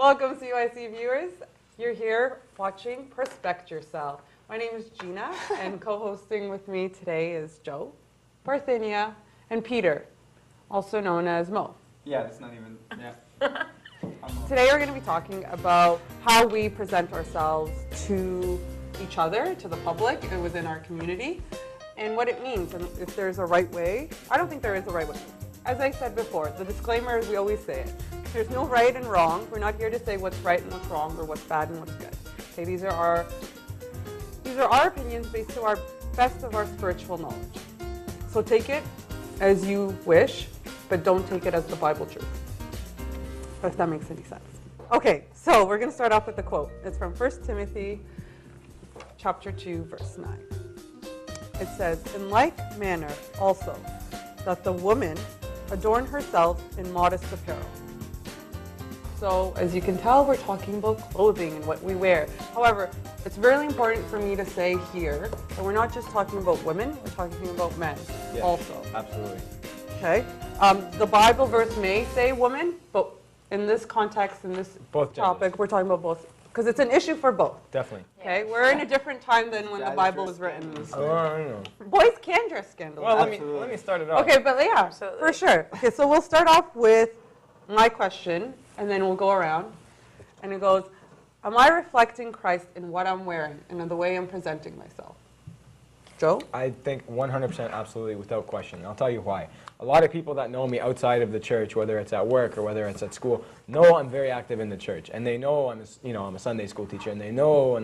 Welcome, CYC viewers. You're here watching Perspect Yourself. My name is Gina, and co-hosting with me today is Joe, Parthenia, and Peter, also known as Mo. Yeah, it's not even, yeah. Today we're going to be talking about how we present ourselves to each other, to the public, and within our community, and what it means, and if there's a right way. I don't think there is a right way. As I said before, the disclaimer is we always say it. There's no right and wrong. We're not here to say what's right and what's wrong or what's bad and what's good. Okay, these are our opinions based to our best of our spiritual knowledge. So take it as you wish, but don't take it as the Bible truth. If that makes any sense. Okay, so we're going to start off with a quote. It's from 1 Timothy chapter 2, verse 9. It says, "In like manner also, that the woman adorn herself in modest apparel." So, as you can tell, we're talking about clothing and what we wear. However, it's really important for me to say here that we're not just talking about women, we're talking about men also. Absolutely. Okay? The Bible verse may say woman, but in this context, in this topic, we're talking about both. Because it's an issue for both. Definitely. Okay? We're in a different time than when the Bible was written. Oh, Boys can dress scandalous. well, let me start it off. Okay, but yeah, for sure. Okay, so we'll start off with my question, and then we'll go around. And it goes, am I reflecting Christ in what I'm wearing and in the way I'm presenting myself? Joe? I think 100% absolutely, without question. I'll tell you why. A lot of people that know me outside of the church, whether it's at work or whether it's at school, know I'm very active in the church, and they know I'm a Sunday school teacher, and they know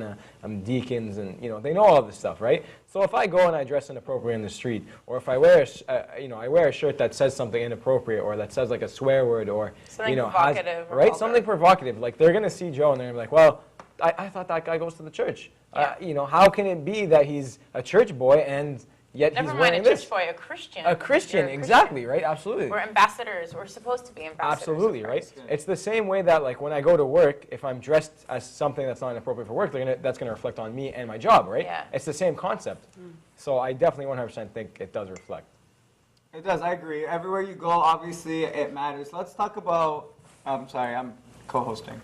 I'm deacons, and they know all this stuff, right? So if I go and I dress inappropriate in the street, or if I wear I wear a shirt that says something inappropriate, or that says like a swear word, or something provocative, right? Something provocative. Like they're gonna see Joe and they're gonna be like, well, I thought that guy goes to the church. Yeah. How can it be that he's a church boy and yet Never he's mind wearing a this? church boy, a Christian. A Christian, exactly, right? Absolutely. We're ambassadors. We're supposed to be ambassadors. Absolutely, right? It's the same way that, like, when I go to work, if I'm dressed as something that's not appropriate for work, that's going to reflect on me and my job, right? Yeah. It's the same concept. So I definitely 100% think it does reflect. It does, I agree. Everywhere you go, obviously, it matters. Let's talk about, I'm sorry, I'm co-hosting.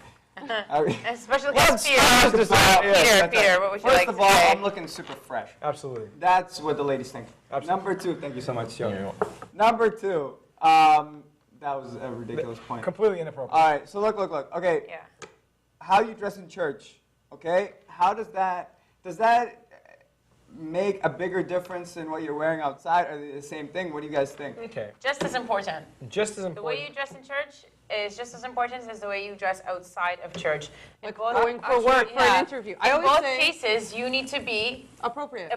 Especially because Peter, what would you like to say? First of all, I'm looking super fresh. Absolutely. That's what the ladies think. Absolutely. Number two, thank you so much, Joe. Yeah. Number two, that was a ridiculous point. Completely inappropriate. All right, so look. Okay, Yeah. how you dress in church, okay? How does that make a bigger difference in what you're wearing outside? Are they the same thing? What do you guys think? Okay. Just as important. Just as important. The way you dress in church is just as important as the way you dress outside of church. Like going for work, for an interview. In both cases, you need to be appropriate.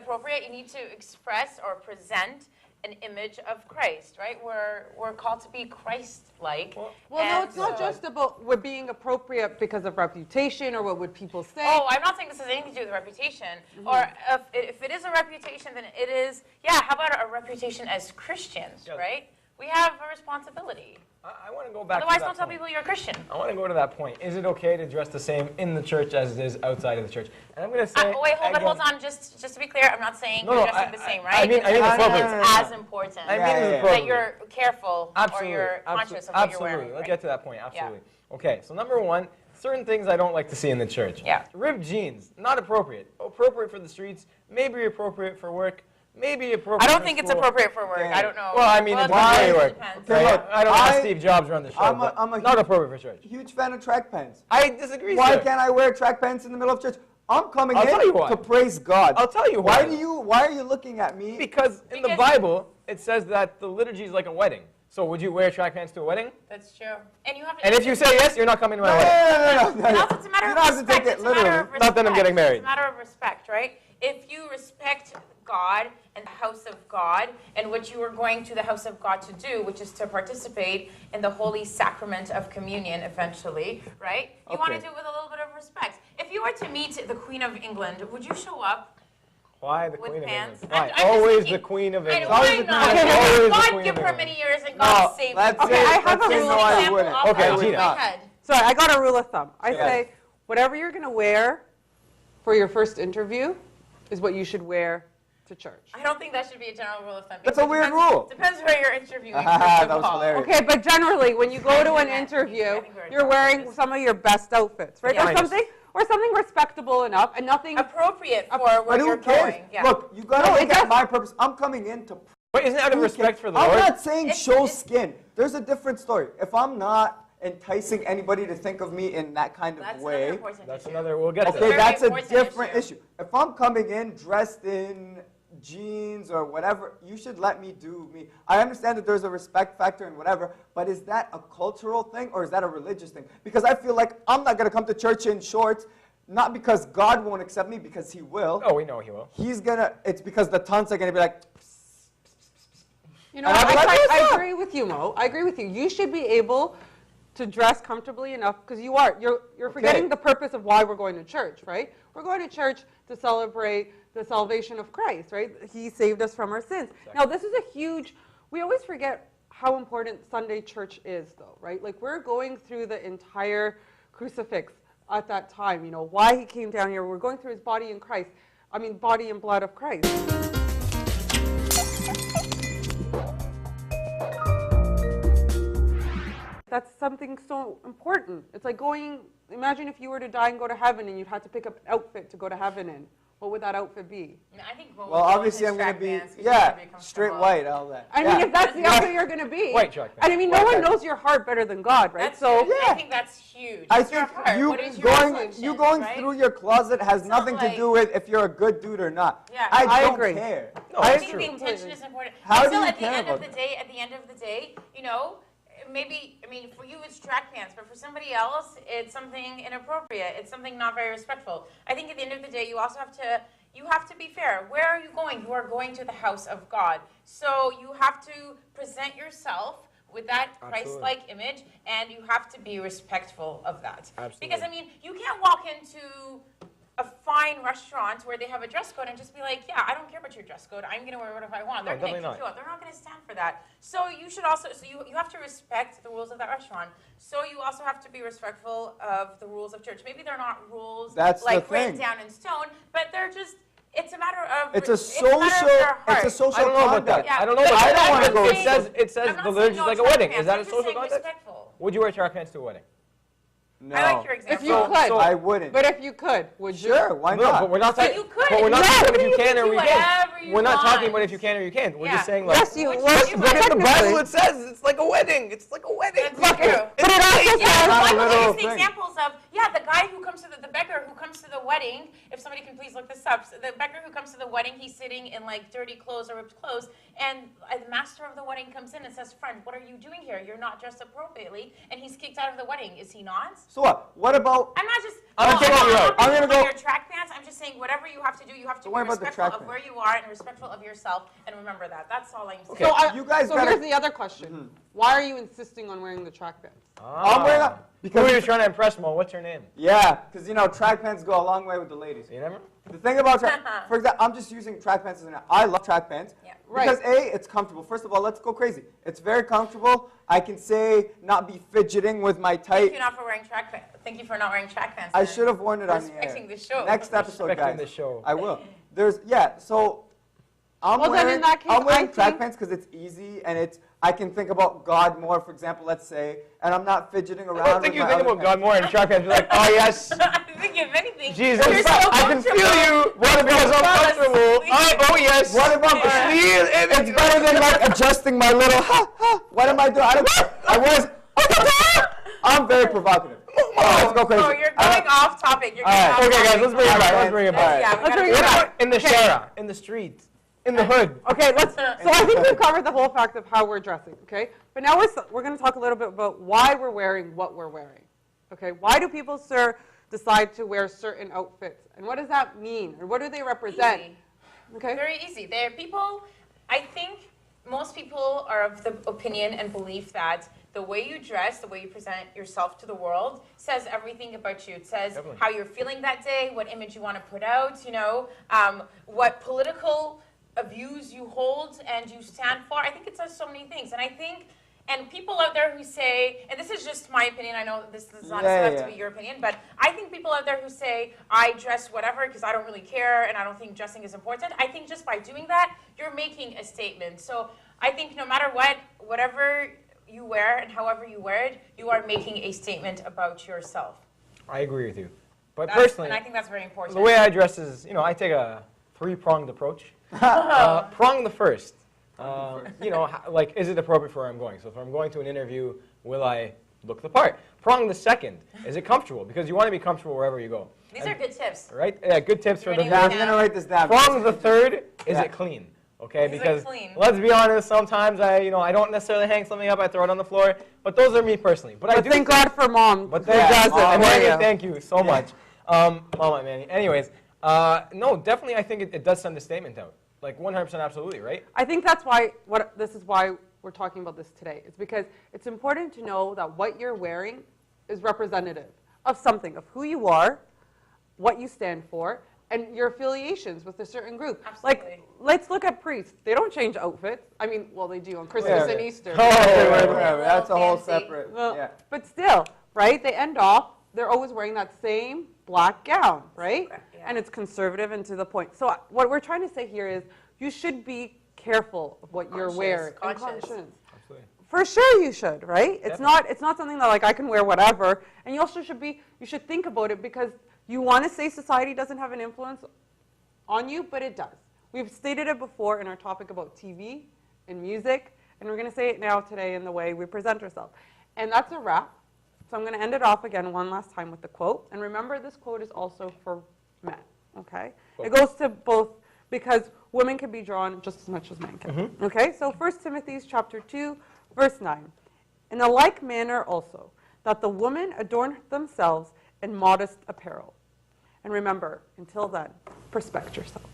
You need to express or present an image of Christ, right? We're called to be Christ-like. Well, no, it's not just about we're being appropriate because of reputation or what would people say. Oh, I'm not saying this has anything to do with reputation. Or if it is a reputation, then it is, how about a reputation as Christians, right? We have a responsibility. I want to go back Otherwise, to that don't tell point. people you're a Christian. I want to go to that point. Is it okay to dress the same in the church as it is outside of the church? And I'm going to say... hold on. Just to be clear, I'm not saying you're dressing the same, right? I mean it's as important that you're careful or you're conscious of what you're wearing. Let's get to that point. Absolutely. Yeah. Okay, so number one, certain things I don't like to see in the church. Yeah. Ripped jeans, not appropriate. Appropriate for the streets, maybe appropriate for work. Maybe appropriate. I don't think it's appropriate for work. I don't know. Well, I mean, it depends where you work. Okay, look, I don't want Steve Jobs run the show, I'm a not appropriate for church. Huge fan of track pants. I disagree, Why sir. can't I wear track pants in the middle of church? I'm coming I'll tell you in why. to praise God. I'll tell you why. Why are you looking at me? Because in the Bible, it says that the liturgy is like a wedding. So would you wear track pants to a wedding? That's true. And you have to. And if you say yes, you're not coming to my wedding. No. And also, it's a matter You of don't have to respect. take it It's a matter literally. of respect. Not that I'm getting married. It's a matter of respect, right? If you respect God and the house of God and what you are going to the house of God to do, which is to participate in the holy sacrament of communion eventually, right? You want to do it with a little bit of respect. If you were to meet the Queen of England, would you show up? Why the With Queen pants? of England? Why? I'm just Always thinking. the Queen of England. Why not? Always the God Queen give of her England. many years and God save her. let's Okay, say, I have let's a say rule. no, I wouldn't. Okay, Gina. Gina. Sorry, I got a rule of thumb. I say whatever you're going to wear for your first interview is what you should wear to church. I don't think that should be a general rule of thumb. That's a weird rule. Depends where you're interviewing. That was hilarious. Okay, but generally, when you go to an I interview, think we're you're wearing some of your best outfits, right? Yeah. Or something respectable enough, and nothing. appropriate for But where who you're cares? going. Yeah. Look, you gotta No, look it at does- my purpose. I'm coming in to. Wait, isn't it out of respect for the I'm Lord? not saying It's- show it's- skin. There's a different story. If I'm not enticing anybody to think of me in that kind of That's way, another important That's issue. another, we'll get to okay, that. that's a important different issue. issue. If I'm coming in dressed in jeans or whatever, you should let me do me. I understand that there's a respect factor and whatever, but is that a cultural thing or is that a religious thing? Because I feel like I'm not going to come to church in shorts, not because God won't accept me, because he will. Oh, we know he will. It's because the tons are going to be like, You know, And I'd be like, "What's I up?" agree with you, Mo. I agree with you. You should be able to dress comfortably enough because you're forgetting the purpose of why we're going to church, right? We're going to church to celebrate the salvation of Christ, right? He saved us from our sins. Now, this is a huge. We always forget how important Sunday church is, though, right? Like we're going through the entire crucifix at that time. You know why he came down here. We're going through his body in Christ. I mean, body and blood of Christ. That's something so important. It's like imagine if you were to die and go to heaven and you'd have to pick up an outfit to go to heaven in. What would that outfit be? I think well, obviously I'm going to be, straight white, all that. I mean, if that's the outfit you're going to be. White track pants. And I mean, no one knows your heart better than God, right? That's So, huge. I think that's huge. I It's your think heart. you What is your reflection, going right? through your closet has It's not nothing to like- do with if you're a good dude or not. Yeah. I don't agree. care. No, I that's think true. the intention is important. How But do still, you at the care end of about the day, you know, maybe, I mean, for you it's track pants, but for somebody else, it's something inappropriate. It's something not very respectful. I think at the end of the day, you also have to be fair. Where are you going? You are going to the house of God. So you have to present yourself with that Christ-like image, and you have to be respectful of that. Absolutely. Because, I mean, you can't walk into a fine restaurant where they have a dress code and just be like, yeah, I don't care about your dress code. I'm going to wear whatever I want. No, They're going to definitely kick you out. They're not going to stand for that. So you should also, you have to respect the rules of that restaurant. So you also have to be respectful of the rules of church. Maybe they're not rules That's the like written thing. down in stone, but they're just, it's a matter of It's matter a of social, their it's a heart. social I don't know about that. conduct. Yeah. I don't know But about I that. don't wanna I'm go saying- with It says I'm not the saying liturgy is no like a track wedding. pants. Is that I'm a just social saying context? respectful. Would you wear track pants to a wedding? No, I like your example. if you could, so- I wouldn't. but if you could, would you? Sure, why No, not? but we're not But talking. you could. But we're not Yeah, talking if you you can can or do we can't. whatever you We're not talking want. about if you can or you can't. We're Yeah. just saying like. Yes, you. Which Well, you But in the technically- Bible it says it's like a wedding. It's like a wedding. That's Look, true. but it also Yeah, says. the not a Bible literal gives the thing. examples of, the guy who comes to the beggar who comes to the wedding, if somebody can please look this up, so the beggar who comes to the wedding, he's sitting in like dirty clothes or ripped clothes, and the master of the wedding comes in and says, friend, what are you doing here? You're not dressed appropriately, and he's kicked out of the wedding, is he not? So what? What about? I'm not just, I'm gonna take it you out. I'm gonna go- your track pants, I'm just saying whatever you have to do, you have to Don't be worry about the respectful track of where you are and respectful of yourself, and remember that. That's all I'm saying. Okay. So, You guys so gotta- here's the other question. Why are you insisting on wearing the track pants? I'm wearing a, Who because are you trying to impress, Mo? What's her name? yeah, because track pants go a long way with the ladies. You never? The thing about track, for example, I'm just using track pants as an. I love track pants Yeah. because it's comfortable. First of all, let's go crazy. It's very comfortable. I can say not be fidgeting with my Thank tight. you not for wearing track pants. Thank you for not wearing track pants. I then. should have worn it on the air. Respecting the show. Next episode, Respecting guys. the show. I will. So I'm Well, then wearing, in that case, I'm wearing I track think- pants because it's easy and I can think about God more, for example, let's say, and I'm not fidgeting around. I don't think with you my think other about God pants. more in track pants. You're like, oh yes, I think if anything, Jesus, you're so I can feel you. What because I'm Fall comfortable? asleep. Oh yes. What if I'm Please, It's better than like adjusting my little What am I doing? I'm very provocative. Let's go crazy. Oh, you're I going don't- off topic. You're All going right. off Okay, guys, topic. let's bring it back. Let's bring it back. Yeah, we Let's gotta bring do it What that. back. about in the shara, in the street, in the hood? Okay, so I think we've covered the whole fact of how we're dressing, okay? But now we're going to talk a little bit about why we're wearing what we're wearing, okay? Why do people, decide to wear certain outfits? And what does that mean? Or what do they represent? Easy. Okay? Very easy. There are people, I think most people are of the opinion and belief that the way you dress, the way you present yourself to the world says everything about you. It says Definitely. how you're feeling that day, what image you want to put out, what political views you hold and you stand for. I think it says so many things. And I think And people out there who say, and this is just my opinion, I know this does not Yeah, have to be your opinion, but I think people out there who say, I dress whatever because I don't really care and I don't think dressing is important, I think just by doing that, you're making a statement. So I think no matter what, whatever you wear and however you wear it, you are making a statement about yourself. I agree with you. But That's- personally, and I think that's very important. the way I dress is, I take a three-pronged approach. Prong the first. Like, is it appropriate for where I'm going? So if I'm going to an interview, will I look the part? Prong the second. Is it comfortable? Because you want to be comfortable wherever you go. These are good tips. Right? Yeah, good tips for the Writing Yeah, I'm first. going to write this down. Prong the third, is Yeah. it clean? Okay, Is it because clean? let's be honest, sometimes I don't necessarily hang something up, I throw it on the floor, but those are me personally. But I But do thank God for Mom But who thank- does Mom. it and for Manny, you. thank you so much. Mama Manny. Anyways, no, definitely I think it does send a statement out. Like 100% absolutely, right? I think that's why this is why we're talking about this today. It's because it's important to know that what you're wearing is representative of something, of who you are, what you stand for, and your affiliations with a certain group. Absolutely. Like, let's look at priests. They don't change outfits. I mean, well, they do on Christmas Yeah. and Easter. Oh, Whatever, that's a whole Fancy. separate. Well, Yeah. But still, right? They end off, they're always wearing that same black gown, right? Yeah. And it's conservative and to the point. So what we're trying to say here is you should be careful of what you're Conscious, wearing. And conscious. Absolutely. For sure you should, right? It's Definitely. not something that like I can wear whatever. And you also you should think about it because you want to say society doesn't have an influence on you, but it does. We've stated it before in our topic about TV and music, and we're going to say it now today in the way we present ourselves. And that's a wrap. So I'm going to end it off again one last time with the quote. And remember, this quote is also for men, okay? It goes to both because women can be drawn just as much as men can. Okay? So 1 Timothy chapter 2, verse 9. In a like manner also, that the women adorn themselves in modest apparel. And remember, until then, perspect yourself.